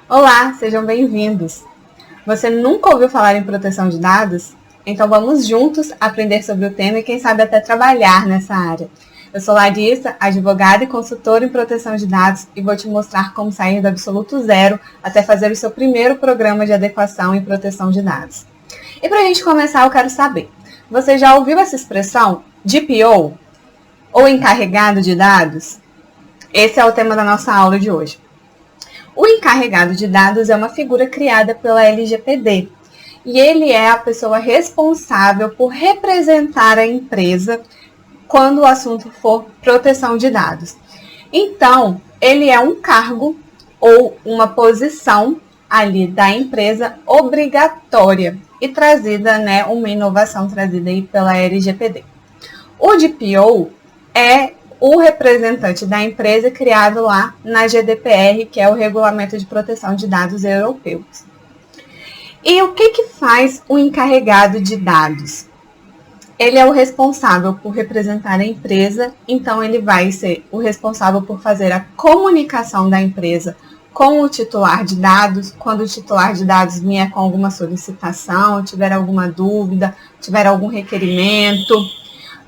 Olá, sejam bem-vindos! Você nunca ouviu falar em proteção de dados? Então vamos juntos aprender sobre o tema e quem sabe até trabalhar nessa área. Eu sou Larissa, advogada e consultora em proteção de dados e vou te mostrar como sair do absoluto zero até fazer o seu primeiro programa de adequação em proteção de dados. E para a gente começar, eu quero saber, você já ouviu essa expressão DPO ou encarregado de dados? Esse é o tema da nossa aula de hoje. O encarregado de dados é uma figura criada pela LGPD e ele é a pessoa responsável por representar a empresa quando o assunto for proteção de dados. Então, ele é um cargo ou uma posição ali da empresa obrigatória e trazida, uma inovação trazida aí pela LGPD. O DPO é o representante da empresa criado lá na GDPR, que é o Regulamento de Proteção de Dados Europeus. E o que faz o encarregado de dados? Ele é o responsável por representar a empresa, então ele vai ser o responsável por fazer a comunicação da empresa com o titular de dados, quando o titular de dados vier com alguma solicitação, tiver alguma dúvida, tiver algum requerimento.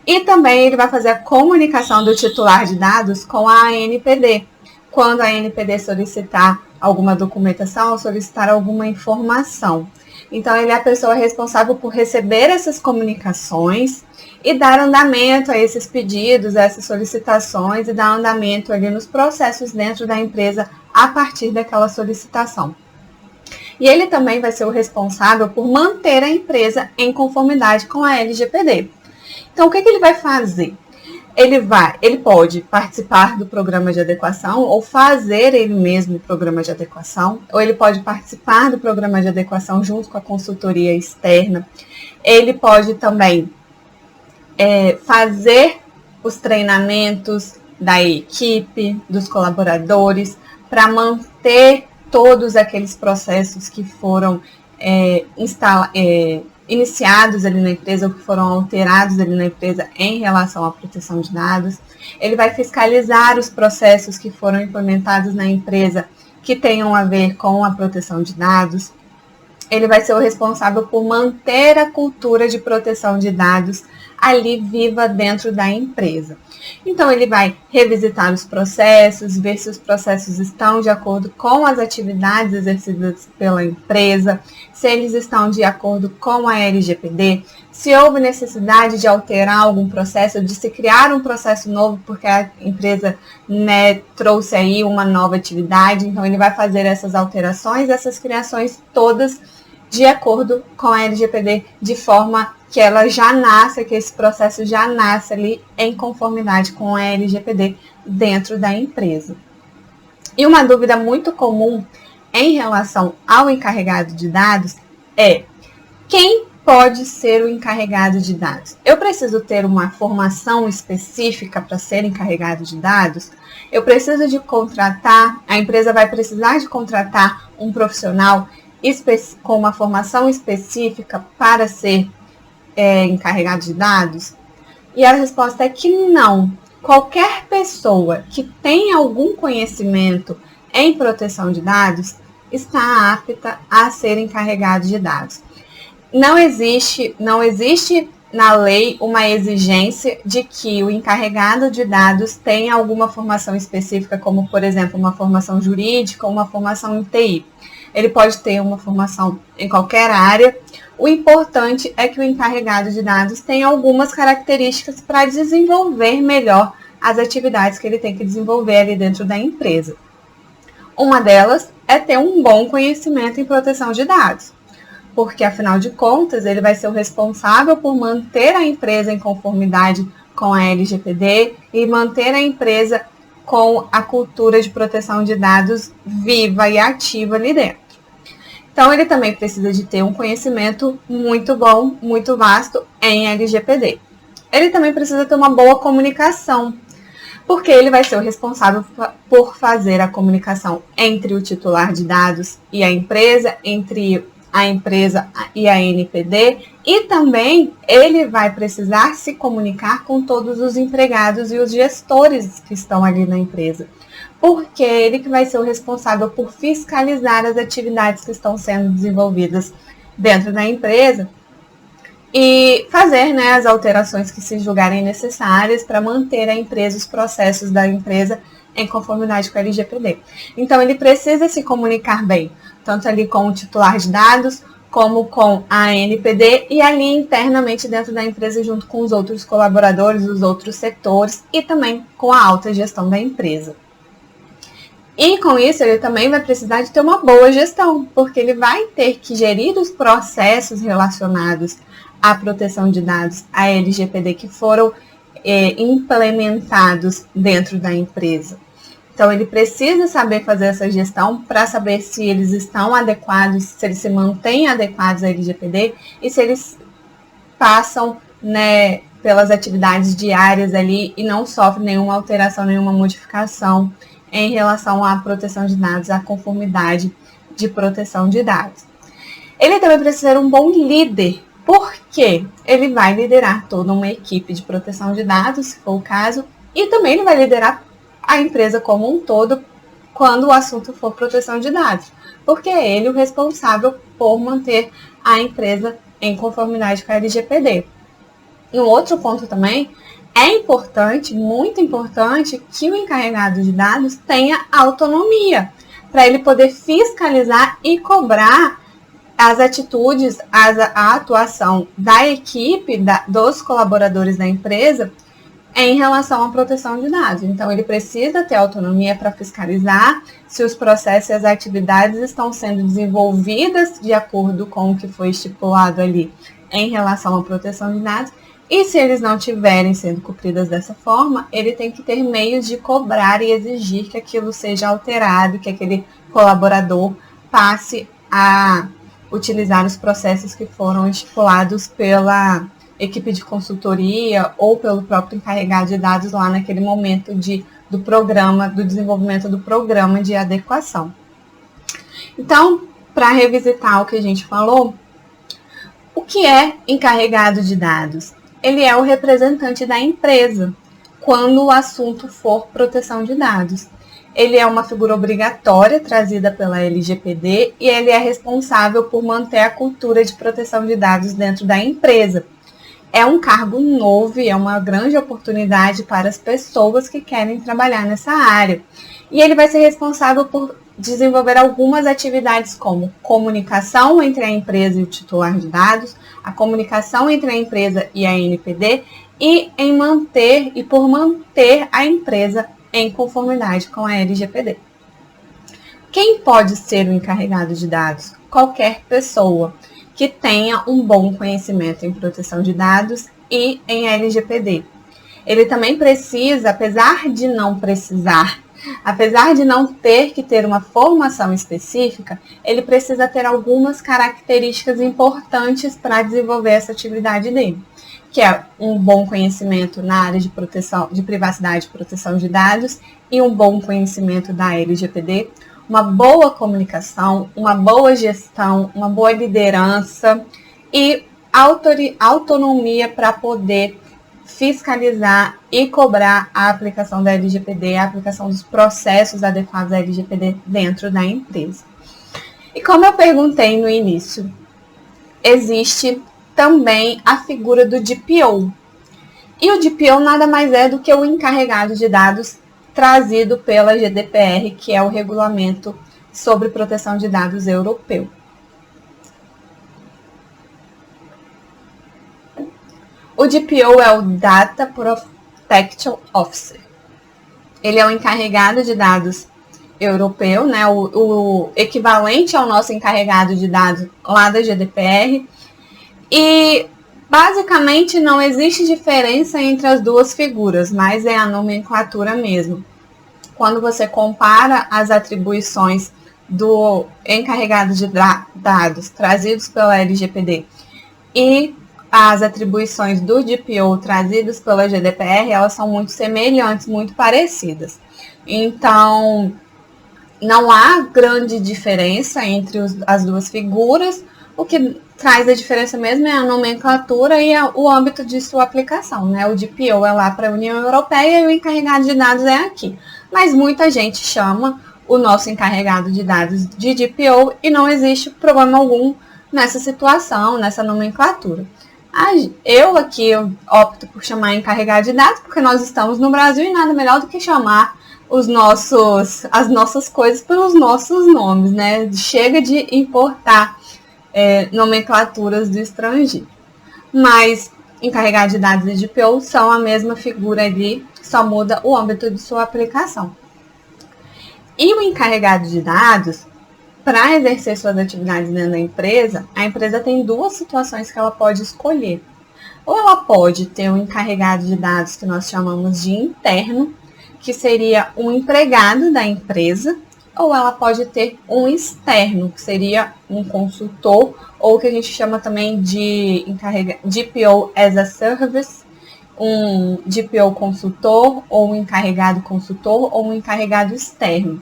E também ele vai fazer a comunicação do titular de dados com a ANPD, quando a ANPD solicitar alguma documentação ou solicitar alguma informação. Então, ele é a pessoa responsável por receber essas comunicações e dar andamento a esses pedidos, a essas solicitações e dar andamento ali nos processos dentro da empresa a partir daquela solicitação. E ele também vai ser o responsável por manter a empresa em conformidade com a LGPD. Então, o que ele vai fazer? Ele pode participar do programa de adequação ou fazer ele mesmo o programa de adequação, ou ele pode participar do programa de adequação junto com a consultoria externa. Ele pode também fazer os treinamentos da equipe, dos colaboradores, para manter todos aqueles processos que foram iniciados ali na empresa ou que foram alterados ali na empresa em relação à proteção de dados. Ele vai fiscalizar os processos que foram implementados na empresa que tenham a ver com a proteção de dados. Ele vai ser o responsável por manter a cultura de proteção de dados ali viva dentro da empresa. Então, ele vai revisitar os processos, ver se os processos estão de acordo com as atividades exercidas pela empresa, se eles estão de acordo com a LGPD, se houve necessidade de alterar algum processo, de se criar um processo novo, porque a empresa trouxe aí uma nova atividade. Então, ele vai fazer essas alterações, essas criações todas de acordo com a LGPD, de forma que ela já nasce, que esse processo já nasce ali em conformidade com a LGPD dentro da empresa. E uma dúvida muito comum em relação ao encarregado de dados é: quem pode ser o encarregado de dados? Eu preciso ter uma formação específica para ser encarregado de dados? Eu preciso de contratar, a empresa vai precisar de contratar um profissional com uma formação específica para ser encarregado de dados? E a resposta é que não. Qualquer pessoa que tenha algum conhecimento em proteção de dados está apta a ser encarregado de dados. Não existe na lei uma exigência de que o encarregado de dados tenha alguma formação específica, como, por exemplo, uma formação jurídica ou uma formação em TI. Ele pode ter uma formação em qualquer área. O importante é que o encarregado de dados tenha algumas características para desenvolver melhor as atividades que ele tem que desenvolver ali dentro da empresa. Uma delas é ter um bom conhecimento em proteção de dados, porque, afinal de contas, ele vai ser o responsável por manter a empresa em conformidade com a LGPD e manter a empresa com a cultura de proteção de dados viva e ativa ali dentro. Então, ele também precisa de ter um conhecimento muito bom, muito vasto em LGPD. Ele também precisa ter uma boa comunicação, porque ele vai ser o responsável por fazer a comunicação entre o titular de dados e a empresa, entre a empresa e a ANPD, e também ele vai precisar se comunicar com todos os empregados e os gestores que estão ali na empresa. porque ele que vai ser o responsável por fiscalizar as atividades que estão sendo desenvolvidas dentro da empresa e fazer, né, as alterações que se julgarem necessárias para manter a empresa, os processos da empresa em conformidade com a LGPD. Então, ele precisa se comunicar bem, tanto ali com o titular de dados, como com a ANPD e ali internamente dentro da empresa, junto com os outros colaboradores, os outros setores e também com a alta gestão da empresa. E com isso, ele também vai precisar de ter uma boa gestão, porque ele vai ter que gerir os processos relacionados à proteção de dados, à LGPD, que foram implementados dentro da empresa. Então, ele precisa saber fazer essa gestão para saber se eles estão adequados, se eles se mantêm adequados à LGPD e se eles passam, né, pelas atividades diárias ali e não sofrem nenhuma alteração, nenhuma modificação em relação à proteção de dados, à conformidade de proteção de dados. Ele também precisa ser um bom líder, porque ele vai liderar toda uma equipe de proteção de dados, se for o caso, e também ele vai liderar a empresa como um todo quando o assunto for proteção de dados, porque é ele o responsável por manter a empresa em conformidade com a LGPD. E um outro ponto também é importante, muito importante, que o encarregado de dados tenha autonomia, para ele poder fiscalizar e cobrar as atitudes, a atuação da equipe, dos colaboradores da empresa em relação à proteção de dados. Então, ele precisa ter autonomia para fiscalizar se os processos e as atividades estão sendo desenvolvidas de acordo com o que foi estipulado ali em relação à proteção de dados. E se eles não estiverem sendo cumpridas dessa forma, ele tem que ter meios de cobrar e exigir que aquilo seja alterado, que aquele colaborador passe a utilizar os processos que foram estipulados pela equipe de consultoria ou pelo próprio encarregado de dados lá naquele momento do programa, do desenvolvimento do programa de adequação. Então, para revisitar o que a gente falou, o que é encarregado de dados? Ele é o representante da empresa quando o assunto for proteção de dados. Ele é uma figura obrigatória trazida pela LGPD e ele é responsável por manter a cultura de proteção de dados dentro da empresa. É um cargo novo e é uma grande oportunidade para as pessoas que querem trabalhar nessa área. E ele vai ser responsável por desenvolver algumas atividades como comunicação entre a empresa e o titular de dados, a comunicação entre a empresa e a ANPD e por manter a empresa em conformidade com a LGPD. Quem pode ser o encarregado de dados? Qualquer pessoa que tenha um bom conhecimento em proteção de dados e em LGPD. Ele também precisa, apesar de não ter que ter uma formação específica, ele precisa ter algumas características importantes para desenvolver essa atividade dele, que é um bom conhecimento na área de proteção, de privacidade e proteção de dados e um bom conhecimento da LGPD, uma boa comunicação, uma boa gestão, uma boa liderança e autonomia para poder fiscalizar e cobrar a aplicação da LGPD, a aplicação dos processos adequados à LGPD dentro da empresa. E como eu perguntei no início, existe também a figura do DPO. E o DPO nada mais é do que o encarregado de dados trazido pela GDPR, que é o Regulamento sobre Proteção de Dados Europeu. O DPO é o Data Protection Officer. Ele é o encarregado de dados europeu, né, o equivalente ao nosso encarregado de dados lá da GDPR. E basicamente não existe diferença entre as duas figuras, mas é a nomenclatura mesmo. Quando você compara as atribuições do encarregado de dados trazidos pela LGPD e as atribuições do DPO trazidas pela GDPR, elas são muito semelhantes, muito parecidas. Então, não há grande diferença entre as duas figuras, O que traz a diferença mesmo é a nomenclatura e o âmbito de sua aplicação, né? O DPO é lá para a União Europeia e o encarregado de dados é aqui. Mas muita gente chama o nosso encarregado de dados de DPO e não existe problema algum nessa situação, nessa nomenclatura. Eu aqui opto por chamar encarregado de dados porque nós estamos no Brasil e nada melhor do que chamar as nossas coisas pelos nossos nomes, né? Chega de importar nomenclaturas do estrangeiro. Mas encarregado de dados e DPO são a mesma figura ali, só muda o âmbito de sua aplicação. E o encarregado de dados, para exercer suas atividades dentro da empresa, a empresa tem duas situações que ela pode escolher. Ou ela pode ter um encarregado de dados que nós chamamos de interno, que seria um empregado da empresa, ou ela pode ter um externo, que seria um consultor, ou que a gente chama também de DPO as a Service, um DPO consultor, ou um encarregado consultor, ou um encarregado externo.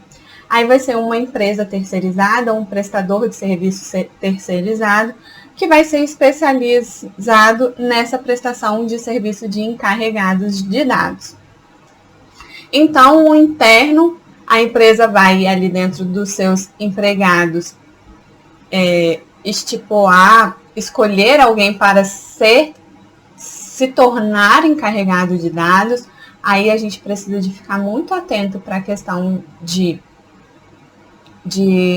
Aí vai ser uma empresa terceirizada, um prestador de serviço terceirizado, que vai ser especializado nessa prestação de serviço de encarregados de dados. Então, o interno, a empresa vai ali dentro dos seus empregados escolher alguém para se tornar encarregado de dados. Aí a gente precisa de ficar muito atento para a questão de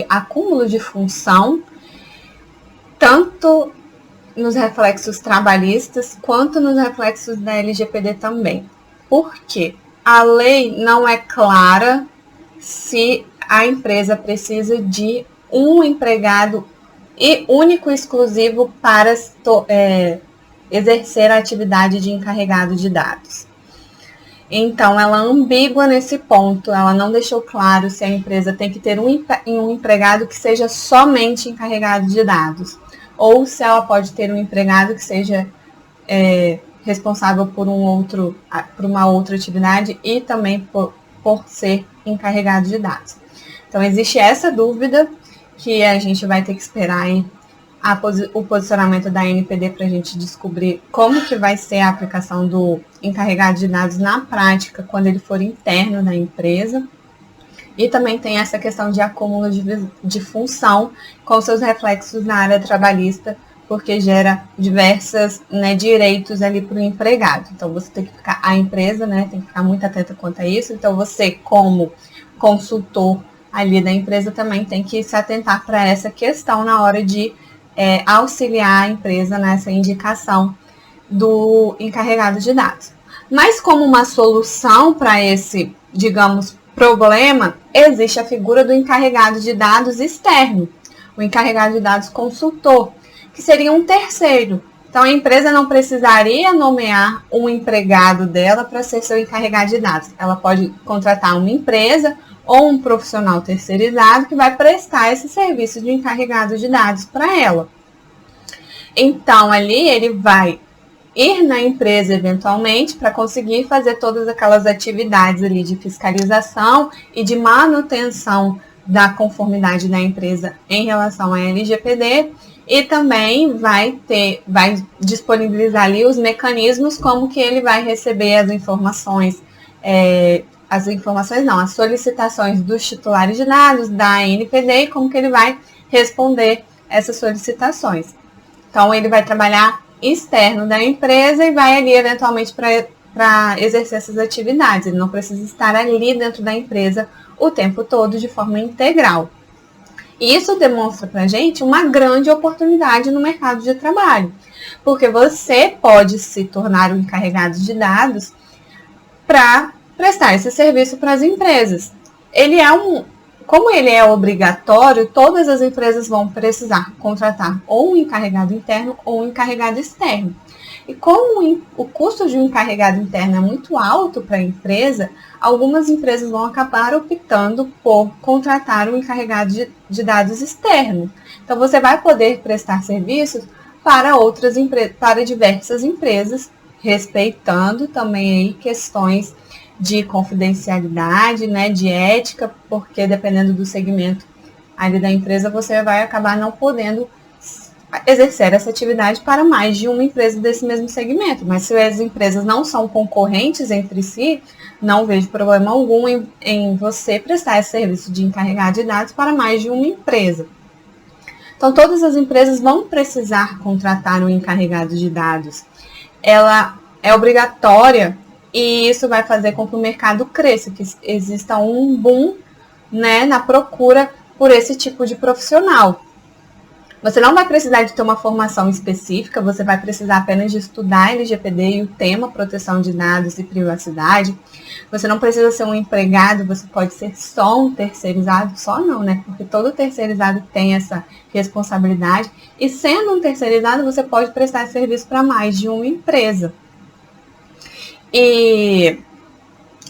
acúmulo de função, tanto nos reflexos trabalhistas quanto nos reflexos da LGPD também. Por quê? A lei não é clara se a empresa precisa de um empregado único e exclusivo para exercer a atividade de encarregado de dados. Então, ela é ambígua nesse ponto, ela não deixou claro se a empresa tem que ter um empregado que seja somente encarregado de dados, ou se ela pode ter um empregado que seja responsável por uma outra atividade e também por ser encarregado de dados. Então, existe essa dúvida que a gente vai ter que esperar aí o posicionamento da ANPD para a gente descobrir como que vai ser a aplicação do encarregado de dados na prática quando ele for interno da empresa. E também tem essa questão de acúmulo de função com seus reflexos na área trabalhista, porque gera diversos direitos ali para o empregado. Então, você tem que ficar, a empresa tem que ficar muito atenta quanto a isso. Então, você, como consultor ali da empresa, também tem que se atentar para essa questão na hora de auxiliar a empresa nessa indicação do encarregado de dados. Mas como uma solução para esse, digamos, problema, existe a figura do encarregado de dados externo, o encarregado de dados consultor, que seria um terceiro. Então, a empresa não precisaria nomear um empregado dela para ser seu encarregado de dados. Ela pode contratar uma empresa ou um profissional terceirizado que vai prestar esse serviço de encarregado de dados para ela. Então, ali ele vai ir na empresa eventualmente para conseguir fazer todas aquelas atividades ali de fiscalização e de manutenção da conformidade da empresa em relação à LGPD, e também vai disponibilizar ali os mecanismos como que ele vai receber as solicitações dos titulares de dados, da ANPD, e como que ele vai responder essas solicitações. Então, ele vai trabalhar externo da empresa e vai ali, eventualmente, para exercer essas atividades. Ele não precisa estar ali dentro da empresa o tempo todo de forma integral. E isso demonstra para a gente uma grande oportunidade no mercado de trabalho, porque você pode se tornar um encarregado de dados para prestar esse serviço para as empresas. Como ele é obrigatório, todas as empresas vão precisar contratar ou um encarregado interno ou um encarregado externo. E como o custo de um encarregado interno é muito alto para a empresa, algumas empresas vão acabar optando por contratar um encarregado de dados externo. Então, você vai poder prestar serviços para diversas empresas, respeitando também aí questões de confidencialidade, de ética, porque dependendo do segmento ali da empresa, você vai acabar não podendo exercer essa atividade para mais de uma empresa desse mesmo segmento. Mas se as empresas não são concorrentes entre si, não vejo problema algum em você prestar esse serviço de encarregado de dados para mais de uma empresa. Então, todas as empresas vão precisar contratar um encarregado de dados. Ela é obrigatória e isso vai fazer com que o mercado cresça, que exista um boom, né, na procura por esse tipo de profissional. Você não vai precisar de ter uma formação específica, você vai precisar apenas de estudar LGPD e o tema proteção de dados e privacidade. Você não precisa ser um empregado, você pode ser só um terceirizado, só não, né? Porque todo terceirizado tem essa responsabilidade. E sendo um terceirizado, você pode prestar serviço para mais de uma empresa. E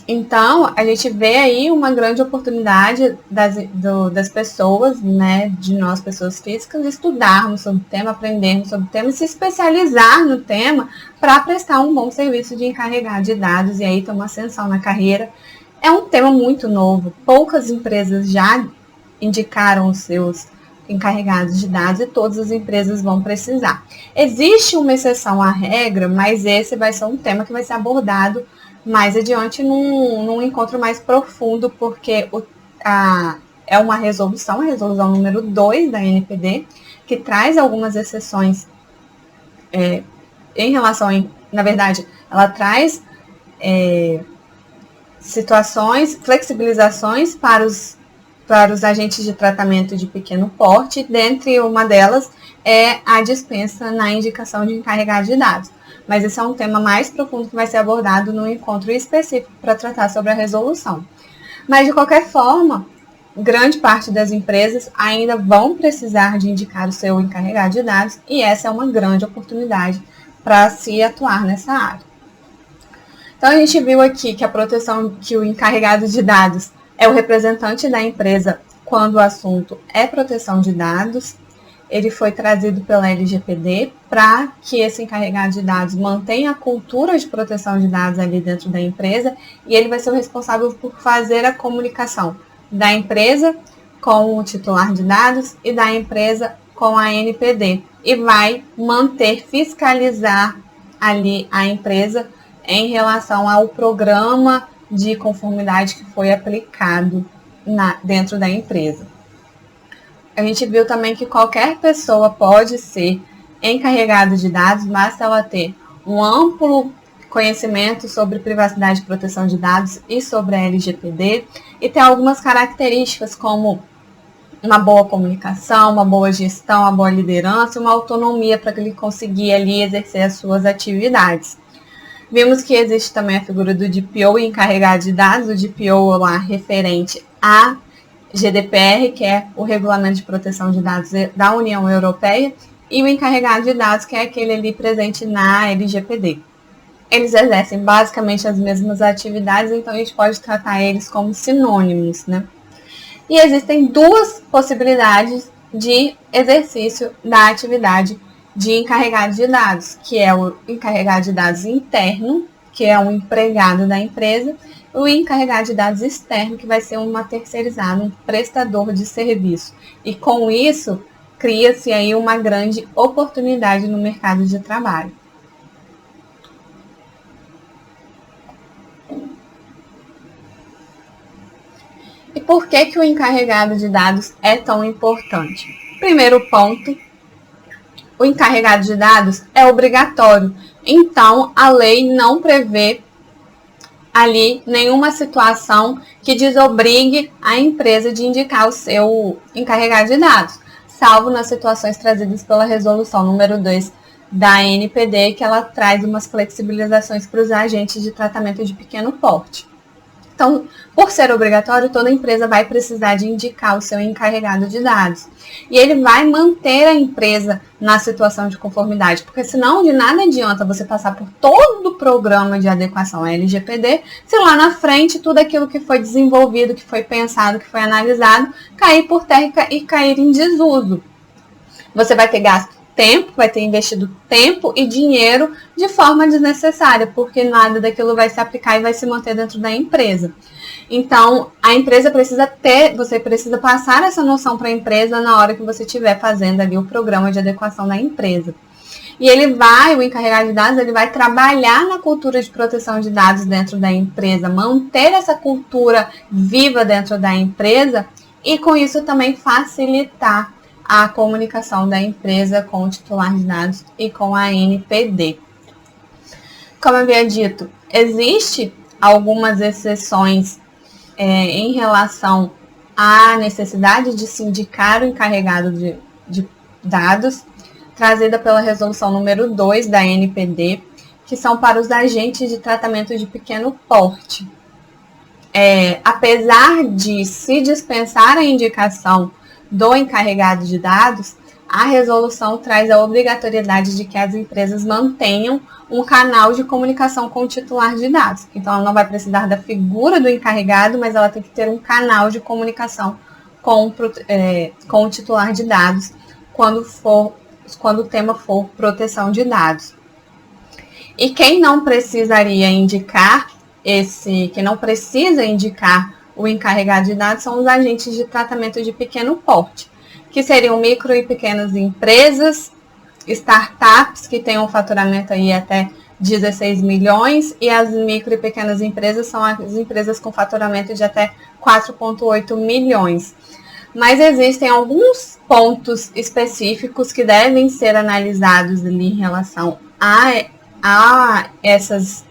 então, a gente vê aí uma grande oportunidade das pessoas, né, de nós, pessoas físicas, estudarmos sobre o tema, aprendermos sobre o tema e se especializar no tema para prestar um bom serviço de encarregado de dados e aí ter uma ascensão na carreira. É um tema muito novo, poucas empresas já indicaram os seus encarregados de dados e todas as empresas vão precisar. Existe uma exceção à regra, mas esse vai ser um tema que vai ser abordado mais adiante num encontro mais profundo, porque é uma resolução, a resolução número 2 da NPD, que traz algumas exceções em relação, na verdade, ela traz situações, flexibilizações para os agentes de tratamento de pequeno porte, dentre uma delas é a dispensa na indicação de encarregado de dados. Mas esse é um tema mais profundo que vai ser abordado num encontro específico para tratar sobre a resolução. Mas, de qualquer forma, grande parte das empresas ainda vão precisar de indicar o seu encarregado de dados e essa é uma grande oportunidade para se atuar nessa área. Então, a gente viu aqui que o encarregado de dados é o representante da empresa quando o assunto é proteção de dados. Ele foi trazido pela LGPD para que esse encarregado de dados mantenha a cultura de proteção de dados ali dentro da empresa e ele vai ser o responsável por fazer a comunicação da empresa com o titular de dados e da empresa com a NPD e vai fiscalizar ali a empresa em relação ao programa de conformidade que foi aplicado dentro da empresa. A gente viu também que qualquer pessoa pode ser encarregado de dados, basta ela ter um amplo conhecimento sobre privacidade e proteção de dados e sobre a LGPD e ter algumas características como uma boa comunicação, uma boa gestão, uma boa liderança, uma autonomia para que ele conseguir ali exercer as suas atividades. Vimos que existe também a figura do DPO encarregado de dados, o DPO lá referente a GDPR, que é o Regulamento de Proteção de Dados da União Europeia, e o encarregado de dados, que é aquele ali presente na LGPD. Eles exercem basicamente as mesmas atividades, então a gente pode tratar eles como sinônimos, né? E existem duas possibilidades de exercício da atividade de encarregado de dados, que é o encarregado de dados interno, que é um empregado da empresa, o encarregado de dados externo, que vai ser uma terceirizada, um prestador de serviço. E com isso, cria-se aí uma grande oportunidade no mercado de trabalho. E por que o encarregado de dados é tão importante? Primeiro ponto, o encarregado de dados é obrigatório. Então, a lei não prevê ali nenhuma situação que desobrigue a empresa de indicar o seu encarregado de dados, salvo nas situações trazidas pela resolução número 2 da NPD, que ela traz umas flexibilizações para os agentes de tratamento de pequeno porte. Então, por ser obrigatório, toda empresa vai precisar de indicar o seu encarregado de dados. E ele vai manter a empresa na situação de conformidade, porque senão de nada adianta você passar por todo o programa de adequação à LGPD, se lá na frente tudo aquilo que foi desenvolvido, que foi pensado, que foi analisado, cair por terra e cair em desuso. Você vai ter gasto tempo, vai ter investido tempo e dinheiro de forma desnecessária, porque nada daquilo vai se aplicar e vai se manter dentro da empresa. Então, você precisa passar essa noção para a empresa na hora que você estiver fazendo ali o programa de adequação da empresa. E o encarregado de dados, ele vai trabalhar na cultura de proteção de dados dentro da empresa, manter essa cultura viva dentro da empresa e com isso também facilitar a comunicação da empresa com o titular de dados e com a NPD. Como eu havia dito, existe algumas exceções em relação à necessidade de se indicar o encarregado de dados, trazida pela resolução número 2 da NPD, que são para os agentes de tratamento de pequeno porte. Apesar de se dispensar a indicação do encarregado de dados, a resolução traz a obrigatoriedade de que as empresas mantenham um canal de comunicação com o titular de dados. Então, ela não vai precisar da figura do encarregado, mas ela tem que ter um canal de comunicação com o titular de dados quando o tema for proteção de dados. E quem não precisa indicar o encarregado de dados são os agentes de tratamento de pequeno porte, que seriam micro e pequenas empresas, startups que têm um faturamento aí até 16 milhões, e as micro e pequenas empresas são as empresas com faturamento de até 4,8 milhões. Mas existem alguns pontos específicos que devem ser analisados ali em relação a esses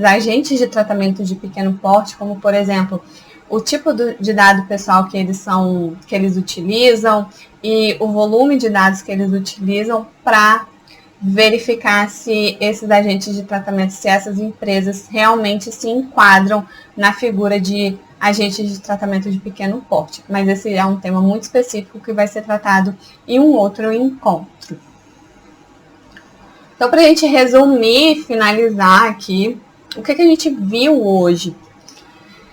agentes de tratamento de pequeno porte, como, por exemplo, o tipo de dado pessoal que eles utilizam e o volume de dados que eles utilizam para verificar se esses agentes de tratamento, se essas empresas realmente se enquadram na figura de agentes de tratamento de pequeno porte. Mas esse é um tema muito específico que vai ser tratado em um outro encontro. Então, para a gente resumir e finalizar aqui, o que a gente viu hoje?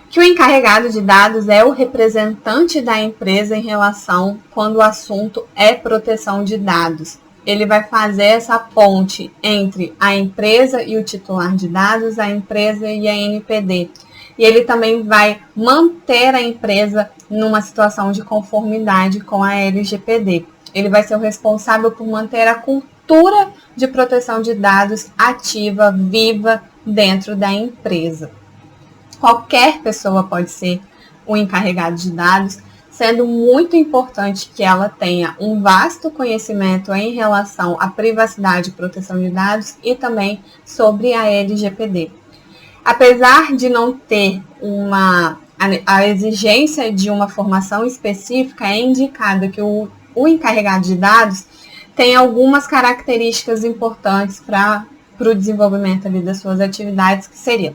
Que o encarregado de dados é o representante da empresa em relação quando o assunto é proteção de dados. Ele vai fazer essa ponte entre a empresa e o titular de dados, a empresa e a NPD. E ele também vai manter a empresa numa situação de conformidade com a LGPD. Ele vai ser o responsável por manter a cultura de proteção de dados ativa, viva dentro da empresa. Qualquer pessoa pode ser o encarregado de dados, sendo muito importante que ela tenha um vasto conhecimento em relação à privacidade e proteção de dados e também sobre a LGPD. Apesar de não ter a exigência de uma formação específica, é indicado que o encarregado de dados tem algumas características importantes para o desenvolvimento ali das suas atividades, que seriam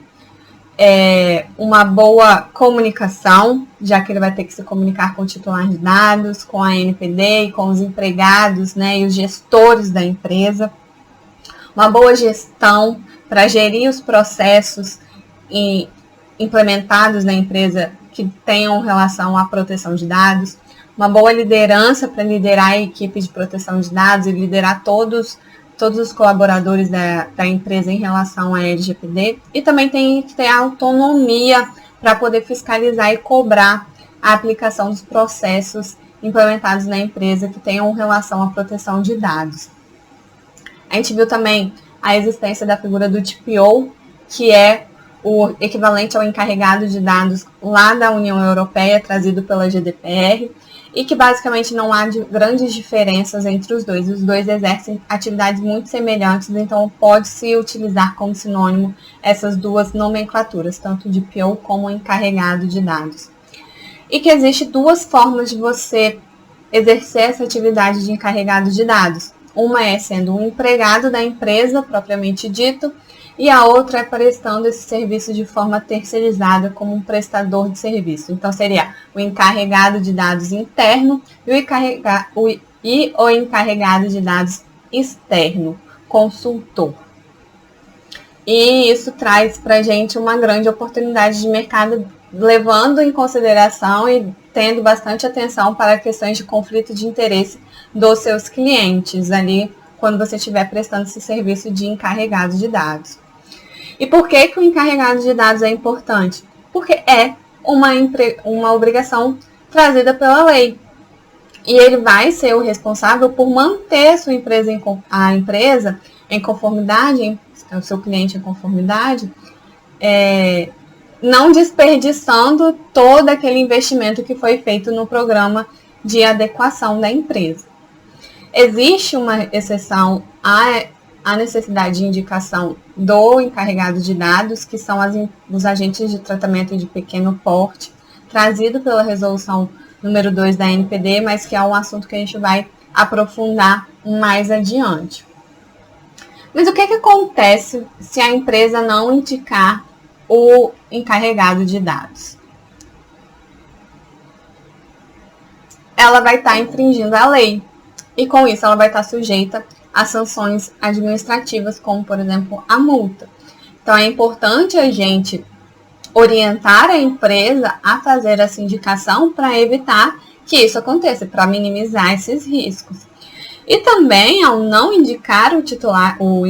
uma boa comunicação, já que ele vai ter que se comunicar com o titular de dados, com a NPD e com os empregados, né, e os gestores da empresa. Uma boa gestão para gerir os processos implementados na empresa que tenham relação à proteção de dados. Uma boa liderança para liderar a equipe de proteção de dados e liderar todos os colaboradores da empresa em relação à LGPD, e também tem que ter autonomia para poder fiscalizar e cobrar a aplicação dos processos implementados na empresa que tenham relação à proteção de dados. A gente viu também a existência da figura do TPO, que é o equivalente ao encarregado de dados lá da União Europeia, trazido pela GDPR, e que basicamente não há grandes diferenças entre os dois. Os dois exercem atividades muito semelhantes, então pode-se utilizar como sinônimo essas duas nomenclaturas, tanto de PO como encarregado de dados. E que existe duas formas de você exercer essa atividade de encarregado de dados. Uma é sendo um empregado da empresa, propriamente dito, e a outra é prestando esse serviço de forma terceirizada como um prestador de serviço. Então, seria o encarregado de dados interno e o encarregado de dados externo, consultor. E isso traz para a gente uma grande oportunidade de mercado, levando em consideração e tendo bastante atenção para questões de conflito de interesse dos seus clientes ali, quando você estiver prestando esse serviço de encarregado de dados. E por que o encarregado de dados é importante? porque é uma obrigação trazida pela lei. E ele vai ser o responsável por manter a empresa em conformidade, o seu cliente em conformidade, não desperdiçando todo aquele investimento que foi feito no programa de adequação da empresa. Existe uma exceção à necessidade de indicação do encarregado de dados, que são os agentes de tratamento de pequeno porte, trazido pela resolução número 2 da NPD, mas que é um assunto que a gente vai aprofundar mais adiante. Mas o que acontece se a empresa não indicar o encarregado de dados? Ela vai estar infringindo a lei e, com isso, ela vai estar sujeita a sanções administrativas, como, por exemplo, a multa. Então, é importante a gente orientar a empresa a fazer essa indicação para evitar que isso aconteça, para minimizar esses riscos. E também, ao não indicar o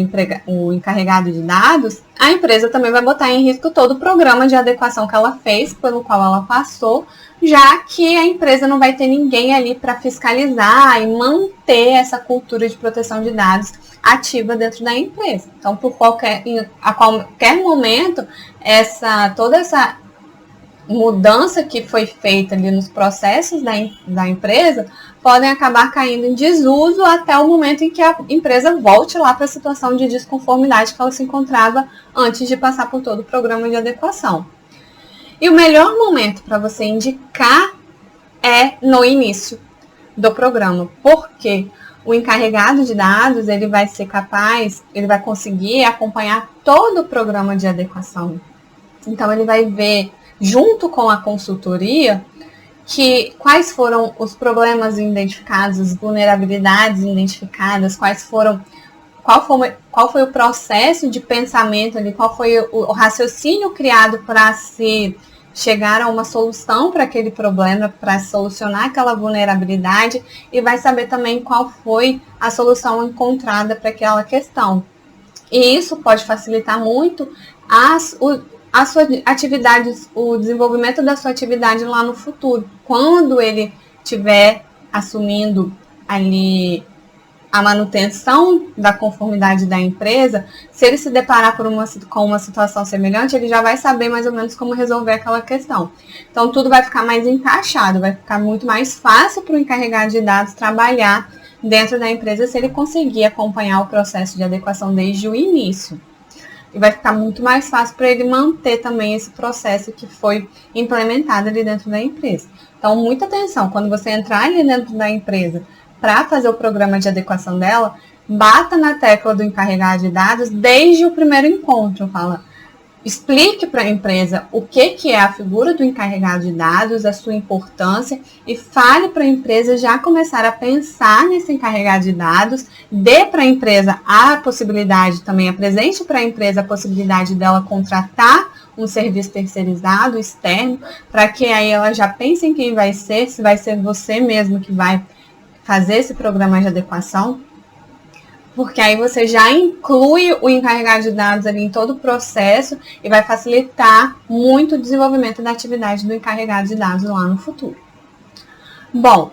encarregado de dados, a empresa também vai botar em risco todo o programa de adequação que ela fez, pelo qual ela passou, já que a empresa não vai ter ninguém ali para fiscalizar e manter essa cultura de proteção de dados ativa dentro da empresa. Então, a qualquer momento, toda essa mudança que foi feita ali nos processos da empresa podem acabar caindo em desuso até o momento em que a empresa volte lá para a situação de desconformidade que ela se encontrava antes de passar por todo o programa de adequação. E o melhor momento para você indicar é no início do programa, porque o encarregado de dados ele vai conseguir acompanhar todo o programa de adequação. Então, ele vai ver, junto com a consultoria, quais foram os problemas identificados, as vulnerabilidades identificadas, qual foi o processo de pensamento ali, qual foi o raciocínio criado para se chegar a uma solução para aquele problema, para solucionar aquela vulnerabilidade, e vai saber também qual foi a solução encontrada para aquela questão. E isso pode facilitar muito a sua atividade, o desenvolvimento da sua atividade lá no futuro. Quando ele estiver assumindo ali a manutenção da conformidade da empresa, se ele se deparar com uma situação semelhante, ele já vai saber mais ou menos como resolver aquela questão. Então, tudo vai ficar mais encaixado, vai ficar muito mais fácil para o encarregado de dados trabalhar dentro da empresa se ele conseguir acompanhar o processo de adequação desde o início. E vai ficar muito mais fácil para ele manter também esse processo que foi implementado ali dentro da empresa. Então, muita atenção, quando você entrar ali dentro da empresa para fazer o programa de adequação dela, bata na tecla do encarregado de dados desde o primeiro encontro. Explique para a empresa o que é a figura do encarregado de dados, a sua importância, e fale para a empresa já começar a pensar nesse encarregado de dados, dê para a empresa a possibilidade, também apresente para a empresa a possibilidade dela contratar um serviço terceirizado, externo, para que aí ela já pense em quem vai ser, se vai ser você mesmo que vai fazer esse programa de adequação, porque aí você já inclui o encarregado de dados ali em todo o processo e vai facilitar muito o desenvolvimento da atividade do encarregado de dados lá no futuro. Bom,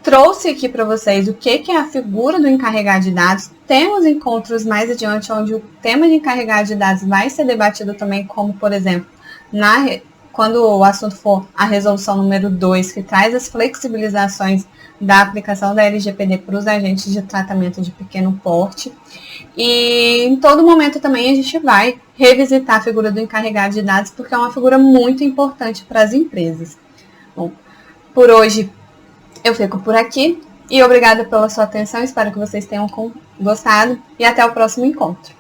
trouxe aqui para vocês o que é a figura do encarregado de dados. Temos encontros mais adiante onde o tema de encarregado de dados vai ser debatido também, como, por exemplo, quando o assunto for a resolução número 2, que traz as flexibilizações da aplicação da LGPD para os agentes de tratamento de pequeno porte. E em todo momento também a gente vai revisitar a figura do encarregado de dados, porque é uma figura muito importante para as empresas. Bom, por hoje eu fico por aqui e obrigada pela sua atenção, espero que vocês tenham gostado e até o próximo encontro.